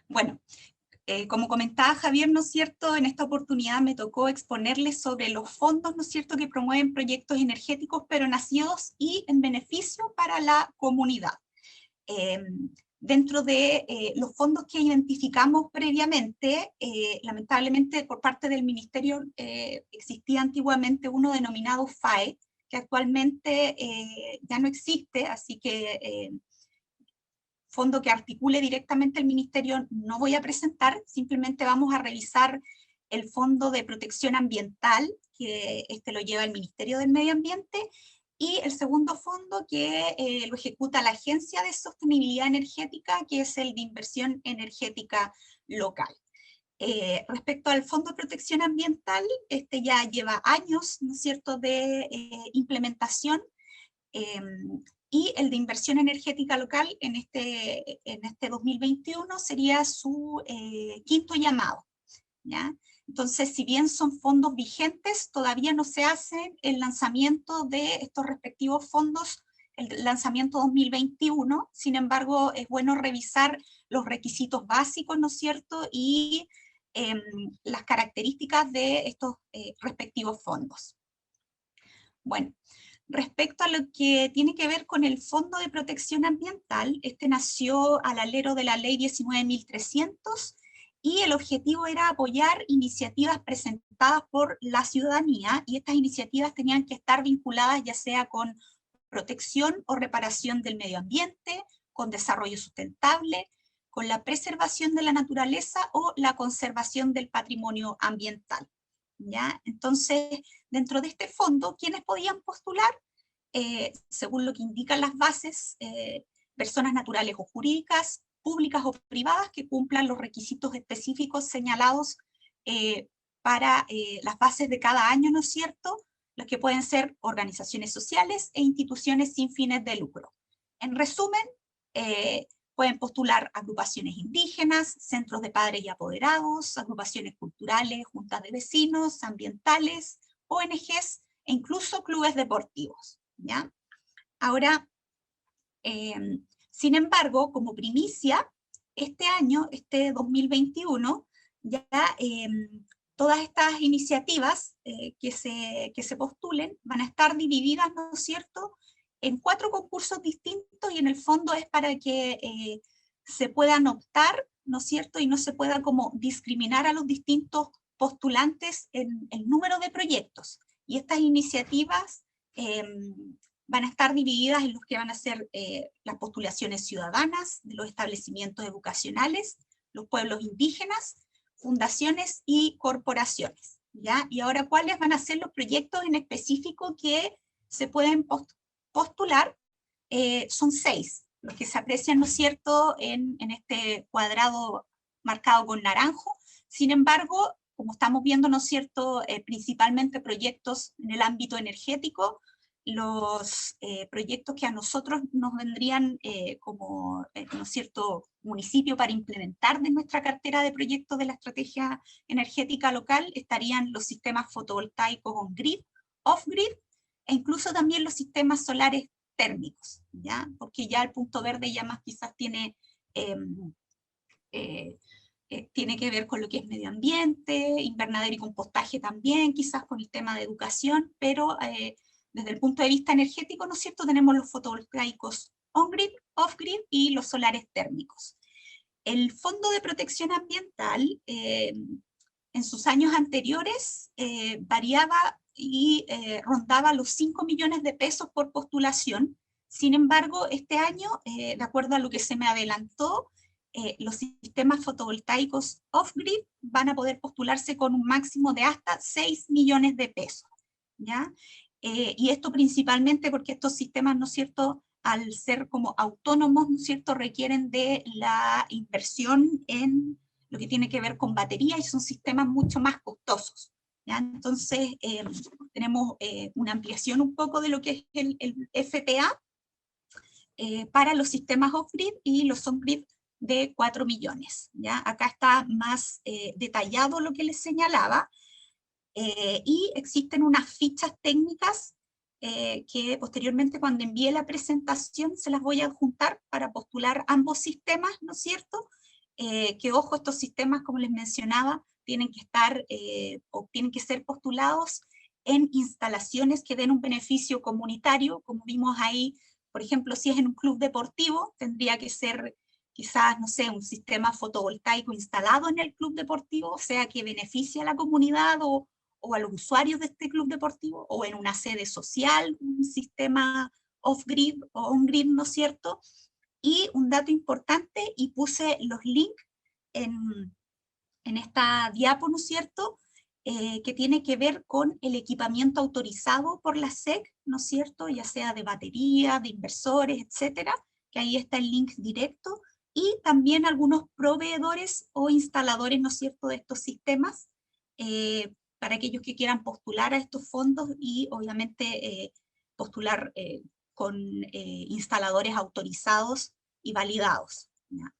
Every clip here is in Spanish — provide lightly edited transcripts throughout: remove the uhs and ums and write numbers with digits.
Bueno, como comentaba Javier, ¿no es cierto?, en esta oportunidad me tocó exponerles sobre los fondos, ¿no es cierto?, que promueven proyectos energéticos, pero nacidos y en beneficio para la comunidad. Eh, Dentro de los fondos que identificamos previamente, lamentablemente por parte del Ministerio existía antiguamente uno denominado FAE, que actualmente ya no existe, así que fondo que articule directamente el Ministerio no voy a presentar, simplemente vamos a revisar el Fondo de Protección Ambiental, que lo lleva el Ministerio del Medio Ambiente, y el segundo fondo que lo ejecuta la Agencia de Sostenibilidad Energética, que es el de Inversión Energética Local. Respecto al Fondo de Protección Ambiental, ya lleva años, ¿no es cierto?, de implementación, y el de inversión energética local en este 2021 sería su quinto llamado, ¿ya? Entonces, si bien son fondos vigentes, todavía no se hace el lanzamiento de estos respectivos fondos, el lanzamiento 2021, sin embargo, es bueno revisar los requisitos básicos, ¿no es cierto?, y las características de estos respectivos fondos. Bueno, respecto a lo que tiene que ver con el Fondo de Protección Ambiental, nació al alero de la Ley 19.300 y el objetivo era apoyar iniciativas presentadas por la ciudadanía, y estas iniciativas tenían que estar vinculadas ya sea con protección o reparación del medio ambiente, con desarrollo sustentable, con la preservación de la naturaleza o la conservación del patrimonio ambiental, ¿ya? Entonces, dentro de este fondo, ¿quiénes podían postular? Según lo que indican las bases, personas naturales o jurídicas, públicas o privadas, que cumplan los requisitos específicos señalados para las bases de cada año, ¿no es cierto?, los que pueden ser organizaciones sociales e instituciones sin fines de lucro. En resumen, pueden postular agrupaciones indígenas, centros de padres y apoderados, agrupaciones culturales, juntas de vecinos, ambientales, ONGs e incluso clubes deportivos, ¿ya? Ahora, sin embargo, como primicia, este año, 2021, ya todas estas iniciativas que se postulen van a estar divididas, ¿no es cierto?, en 4 concursos distintos, y en el fondo es para que se puedan optar, ¿no es cierto?, y no se pueda como discriminar a los distintos postulantes en el número de proyectos. Y estas iniciativas van a estar divididas en los que van a ser las postulaciones ciudadanas de los establecimientos educacionales, los pueblos indígenas, fundaciones y corporaciones, ¿ya? Y ahora, ¿cuáles van a ser los proyectos en específico que se pueden postular? Son 6, los que se aprecian, ¿no es cierto?, en este cuadrado marcado con naranjo. Sin embargo, como estamos viendo, ¿no es cierto?, principalmente proyectos en el ámbito energético, los proyectos que a nosotros nos vendrían como, ¿no es cierto?, municipio para implementar de nuestra cartera de proyectos de la estrategia energética local, estarían los sistemas fotovoltaicos on-grid, off-grid, e incluso también los sistemas solares térmicos, ¿ya? Porque ya el punto verde ya más quizás tiene que ver con lo que es medio ambiente, invernadero y compostaje también, quizás con el tema de educación, pero desde el punto de vista energético, ¿no es cierto?, tenemos los fotovoltaicos on-grid, off-grid y los solares térmicos. El Fondo de Protección Ambiental, en sus años anteriores, variaba y rondaba los 5 millones de pesos por postulación. Sin embargo, este año, de acuerdo a lo que se me adelantó, los sistemas fotovoltaicos off-grid van a poder postularse con un máximo de hasta 6 millones de pesos, ¿ya? Y esto principalmente porque estos sistemas, ¿no es cierto?, al ser como autónomos, ¿no es cierto?, requieren de la inversión en lo que tiene que ver con batería, y son sistemas mucho más costosos, ¿ya? Entonces, tenemos una ampliación un poco de lo que es el FPA para los sistemas off-grid, y los on-grid de 4 millones, ¿ya? Acá está más detallado lo que les señalaba, y existen unas fichas técnicas que posteriormente, cuando envíe la presentación, se las voy a adjuntar para postular ambos sistemas, ¿no es cierto? que ojo, estos sistemas, como les mencionaba, tienen que estar o tienen que ser postulados en instalaciones que den un beneficio comunitario, como vimos ahí, por ejemplo, si es en un club deportivo, tendría que ser quizás, no sé, un sistema fotovoltaico instalado en el club deportivo, o sea, que beneficie a la comunidad o a los usuarios de este club deportivo, o en una sede social, un sistema off-grid o on-grid, ¿no es cierto? Y un dato importante, y puse los links en esta diapo, ¿no es cierto?, que tiene que ver con el equipamiento autorizado por la SEC, ¿no es cierto?, ya sea de batería, de inversores, etcétera, que ahí está el link directo, y también algunos proveedores o instaladores, ¿no es cierto?, de estos sistemas, para aquellos que quieran postular a estos fondos y obviamente postular con instaladores autorizados y validados, ¿ya?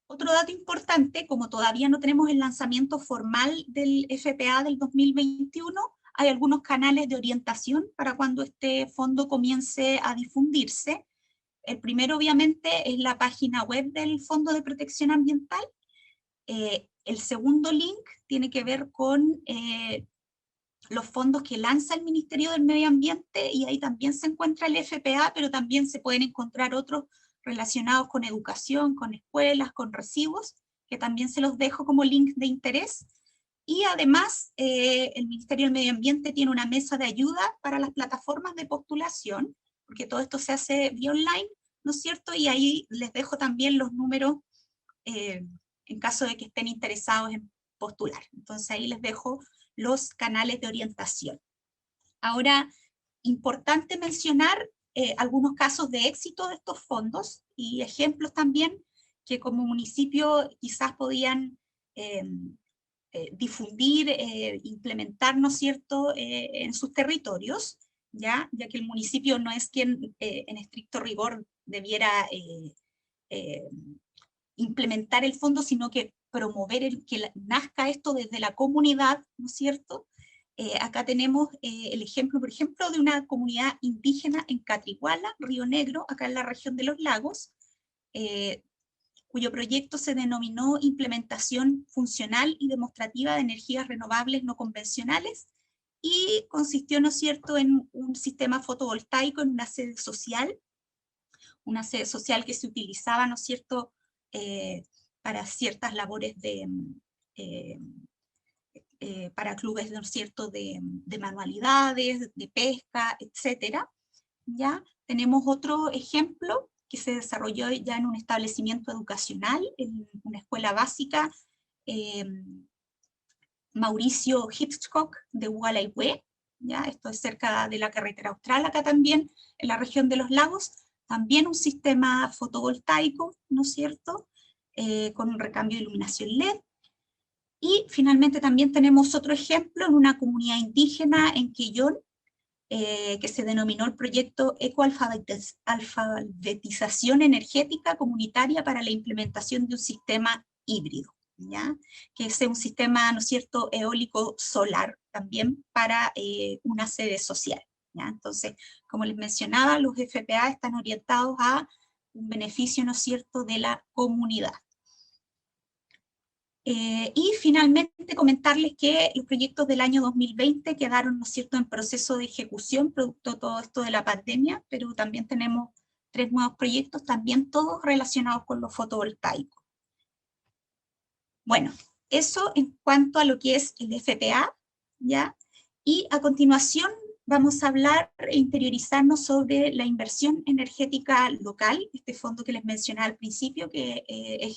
Otro dato importante, como todavía no tenemos el lanzamiento formal del FPA del 2021, hay algunos canales de orientación para cuando este fondo comience a difundirse. El primero, obviamente, es la página web del Fondo de Protección Ambiental. El segundo link tiene que ver con los fondos que lanza el Ministerio del Medio Ambiente, y ahí también se encuentra el FPA, pero también se pueden encontrar otros relacionados con educación, con escuelas, con residuos, que también se los dejo como link de interés. Y además, el Ministerio del Medio Ambiente tiene una mesa de ayuda para las plataformas de postulación, porque todo esto se hace vía online, ¿no es cierto? Y ahí les dejo también los números en caso de que estén interesados en postular. Entonces ahí les dejo los canales de orientación. Ahora, importante mencionar algunos casos de éxito de estos fondos y ejemplos también que como municipio quizás podían difundir, implementar, ¿no es cierto?, en sus territorios, ya que el municipio no es quien en estricto rigor debiera implementar el fondo, sino que promover que nazca esto desde la comunidad, ¿no es cierto? Acá tenemos el ejemplo, por ejemplo, de una comunidad indígena en Catriguala, Río Negro, acá en la región de los lagos, cuyo proyecto se denominó Implementación Funcional y Demostrativa de Energías Renovables No Convencionales, y consistió, ¿no es cierto?, en un sistema fotovoltaico en una sede social que se utilizaba, ¿no es cierto?, para ciertas labores de... para clubes, ¿no es cierto?, de manualidades, de pesca, etcétera. ¿Ya? Tenemos otro ejemplo que se desarrolló ya en un establecimiento educacional, en una escuela básica, Mauricio Hitchcock de Hualaihue, ¿ya? Esto es cerca de la carretera austral, acá también, en la región de los lagos, también un sistema fotovoltaico, ¿no es cierto?, con un recambio de iluminación LED. Y finalmente también tenemos otro ejemplo en una comunidad indígena en Quillón, que se denominó el proyecto Ecoalfabetización Energética Comunitaria para la implementación de un sistema híbrido, ¿ya? Que es un sistema, ¿no es cierto?, eólico solar también para una sede social, ¿ya? Entonces, como les mencionaba, los FPA están orientados a un beneficio, ¿no es cierto?, de la comunidad. Y finalmente comentarles que los proyectos del año 2020 quedaron, ¿no es cierto?, en proceso de ejecución, producto de todo esto de la pandemia, pero también tenemos 3 nuevos proyectos, también todos relacionados con lo fotovoltaico. Bueno, eso en cuanto a lo que es el FPA, ¿ya? Y a continuación vamos a hablar e interiorizarnos sobre la inversión energética local, este fondo que les mencioné al principio, que es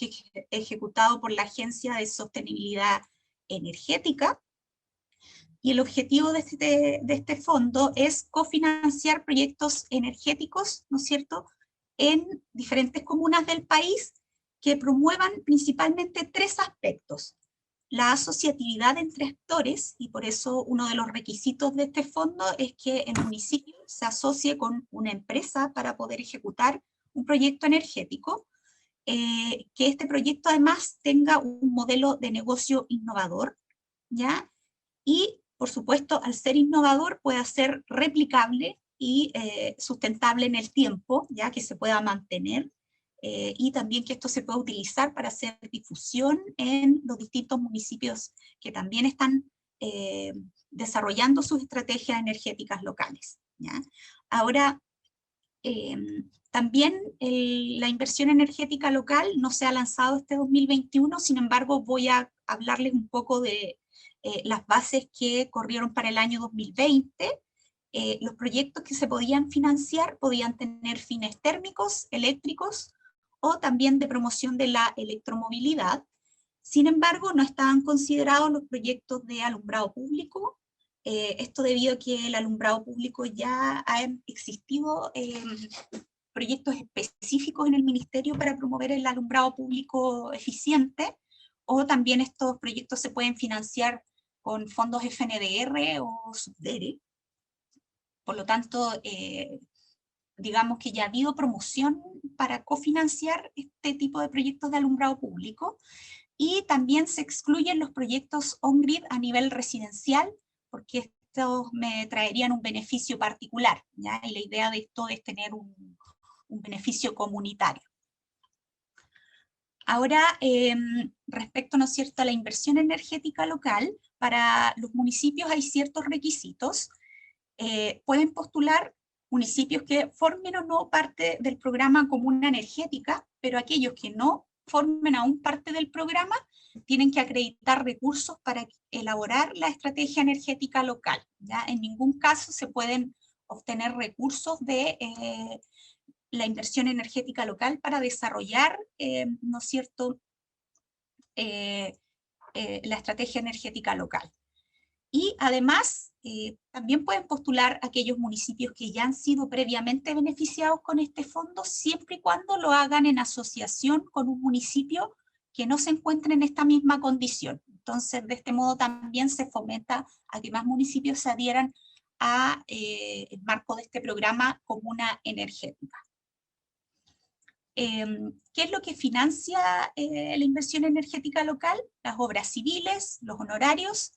ejecutado por la Agencia de Sostenibilidad Energética, y el objetivo de este fondo es cofinanciar proyectos energéticos, ¿no es cierto?, en diferentes comunas del país que promuevan principalmente 3 aspectos: la asociatividad entre actores, y por eso uno de los requisitos de este fondo es que el municipio se asocie con una empresa para poder ejecutar un proyecto energético, que este proyecto además tenga un modelo de negocio innovador, ¿ya? Y, por supuesto, al ser innovador pueda ser replicable y sustentable en el tiempo, ya que se pueda mantener y también que esto se puede utilizar para hacer difusión en los distintos municipios que también están desarrollando sus estrategias energéticas locales, ¿ya? Ahora, también la inversión energética local no se ha lanzado este 2021, sin embargo voy a hablarles un poco de las bases que corrieron para el año 2020. Los proyectos que se podían financiar podían tener fines térmicos, eléctricos, o también de promoción de la electromovilidad. Sin embargo, no estaban considerados los proyectos de alumbrado público, esto debido a que el alumbrado público ya ha existido proyectos específicos en el ministerio para promover el alumbrado público eficiente, o también estos proyectos se pueden financiar con fondos FNDR o SUBDERE. Por lo tanto, digamos que ya ha habido promoción para cofinanciar este tipo de proyectos de alumbrado público, y también se excluyen los proyectos on-grid a nivel residencial, porque estos me traerían un beneficio particular, ¿ya? Y la idea de esto es tener un beneficio comunitario. Ahora, respecto, ¿no es cierto?, a la inversión energética local, para los municipios hay ciertos requisitos. Pueden postular municipios que formen o no parte del programa Comuna Energética, pero aquellos que no formen aún parte del programa tienen que acreditar recursos para elaborar la estrategia energética local, ¿ya? En ningún caso se pueden obtener recursos de la inversión energética local para desarrollar, ¿no es cierto?, la estrategia energética local. Y además, también pueden postular aquellos municipios que ya han sido previamente beneficiados con este fondo, siempre y cuando lo hagan en asociación con un municipio que no se encuentre en esta misma condición. Entonces, de este modo también se fomenta a que más municipios se adhieran a el marco de este programa Comuna Energética. ¿Qué es lo que financia la inversión energética local? Las obras civiles, los honorarios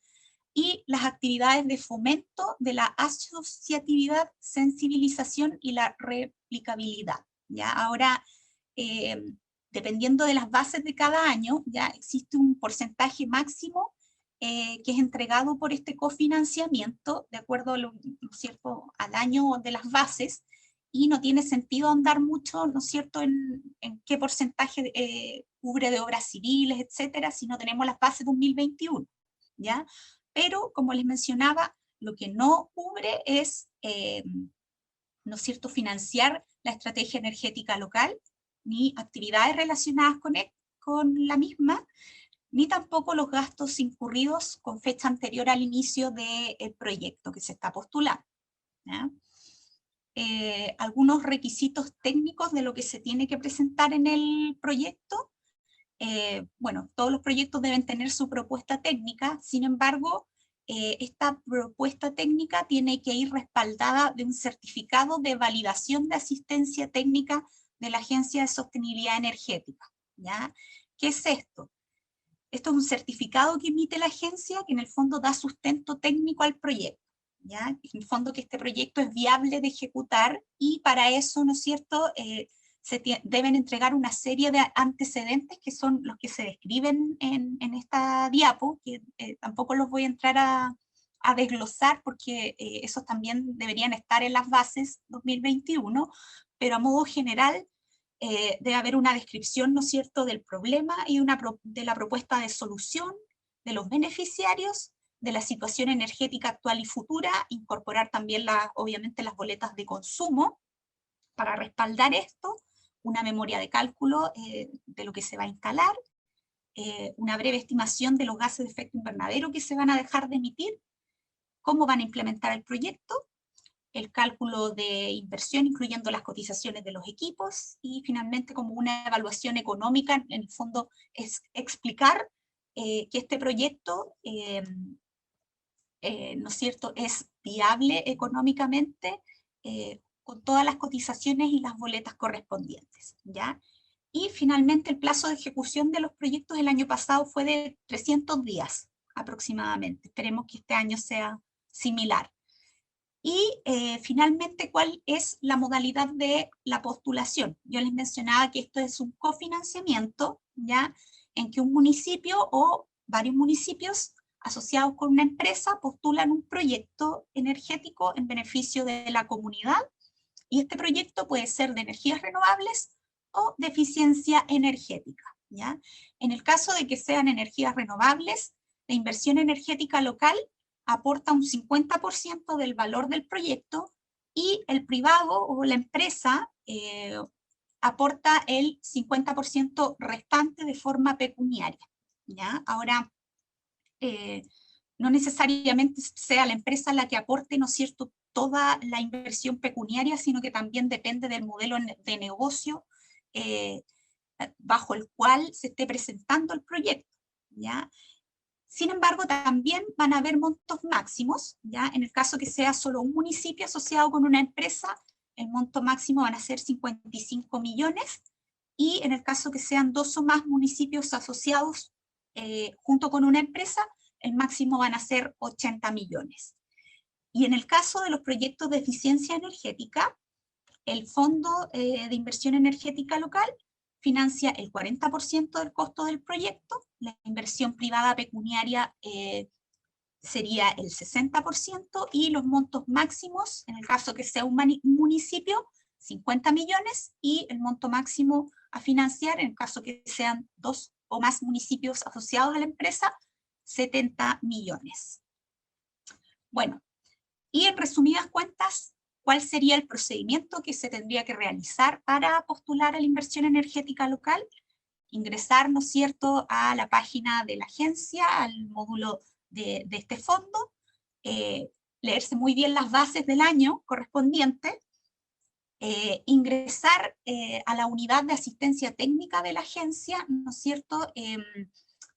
y las actividades de fomento de la asociatividad, sensibilización y la replicabilidad, ¿ya? Ahora, dependiendo de las bases de cada año, ya existe un porcentaje máximo que es entregado por este cofinanciamiento, de acuerdo a ¿no es cierto?, al año de las bases, y no tiene sentido ahondar mucho, ¿no es cierto?, en qué porcentaje cubre de obras civiles, etcétera, si no tenemos las bases 2021, ¿ya? Pero, como les mencionaba, lo que no cubre es, ¿no es cierto?, financiar la estrategia energética local, ni actividades relacionadas con la misma, ni tampoco los gastos incurridos con fecha anterior al inicio del proyecto que se está postulando, ¿ya? Algunos requisitos técnicos de lo que se tiene que presentar en el proyecto. Bueno, todos los proyectos deben tener su propuesta técnica, sin embargo, esta propuesta técnica tiene que ir respaldada de un certificado de validación de asistencia técnica de la Agencia de Sostenibilidad Energética, ¿ya? ¿Qué es esto? Esto es un certificado que emite la agencia que en el fondo da sustento técnico al proyecto, ¿ya? En el fondo que este proyecto es viable de ejecutar, y para eso, ¿no es cierto?, deben entregar una serie de antecedentes que son los que se describen en esta diapo, que tampoco los voy a entrar a desglosar porque esos también deberían estar en las bases 2021, pero a modo general debe haber una descripción, ¿no es cierto?, del problema y de la propuesta de solución, de los beneficiarios, de la situación energética actual y futura, incorporar también obviamente las boletas de consumo para respaldar esto, una memoria de cálculo de lo que se va a instalar, una breve estimación de los gases de efecto invernadero que se van a dejar de emitir, cómo van a implementar el proyecto, el cálculo de inversión incluyendo las cotizaciones de los equipos, y finalmente como una evaluación económica, en el fondo es explicar que este proyecto, ¿no es cierto?, es viable económicamente, con todas las cotizaciones y las boletas correspondientes, ¿ya? Y finalmente el plazo de ejecución de los proyectos el año pasado fue de 300 días aproximadamente. Esperemos que este año sea similar. Y finalmente, ¿cuál es la modalidad de la postulación? Yo les mencionaba que esto es un cofinanciamiento, ¿ya? En que un municipio o varios municipios asociados con una empresa postulan un proyecto energético en beneficio de la comunidad, y este proyecto puede ser de energías renovables o de eficiencia energética, ¿ya? En el caso de que sean energías renovables, la inversión energética local aporta un 50% del valor del proyecto y el privado o la empresa aporta el 50% restante de forma pecuniaria, ¿ya? Ahora, no necesariamente sea la empresa la que aporte, ¿no es cierto?, toda la inversión pecuniaria, sino que también depende del modelo de negocio eh, bajo el cual se esté presentando el proyecto, ¿ya? Sin embargo, también van a haber montos máximos, ¿ya? En el caso que sea solo un municipio asociado con una empresa, el monto máximo van a ser 55 millones, y en el caso que sean 2 o más municipios asociados junto con una empresa, el máximo van a ser 80 millones. Y en el caso de los proyectos de eficiencia energética, el Fondo de Inversión Energética Local financia el 40% del costo del proyecto, la inversión privada pecuniaria sería el 60%, y los montos máximos, en el caso que sea un municipio, 50 millones, y el monto máximo a financiar, en el caso que sean 2 o más municipios asociados a la empresa, 70 millones. Bueno, y en resumidas cuentas, ¿cuál sería el procedimiento que se tendría que realizar para postular a la inversión energética local? Ingresar, ¿no es cierto?, a la página de la agencia, al módulo de este fondo, leerse muy bien las bases del año correspondiente, ingresar a la unidad de asistencia técnica de la agencia, ¿no es cierto?,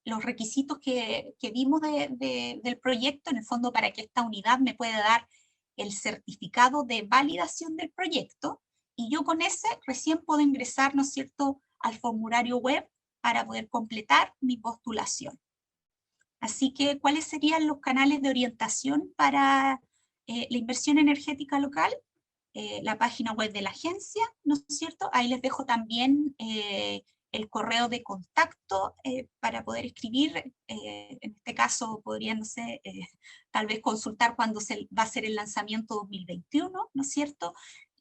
los requisitos que vimos del proyecto, en el fondo para que esta unidad me pueda dar el certificado de validación del proyecto, y yo con ese recién puedo ingresar, ¿no es cierto?, al formulario web para poder completar mi postulación. Así que, ¿cuáles serían los canales de orientación para la inversión energética local? La página web de la agencia, ¿no es cierto? Ahí les dejo también el correo de contacto para poder escribir. En este caso podrían, no sé, tal vez consultar cuándo va a ser el lanzamiento 2021, ¿no es cierto?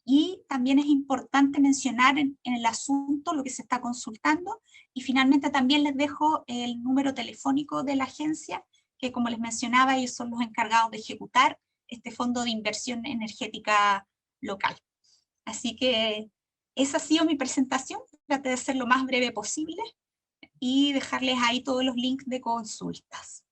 Y también es importante mencionar en el asunto lo que se está consultando, y finalmente también les dejo el número telefónico de la agencia, que como les mencionaba, ellos son los encargados de ejecutar este fondo de inversión energética local. Así que esa ha sido mi presentación. Traté de ser lo más breve posible y dejarles ahí todos los links de consultas.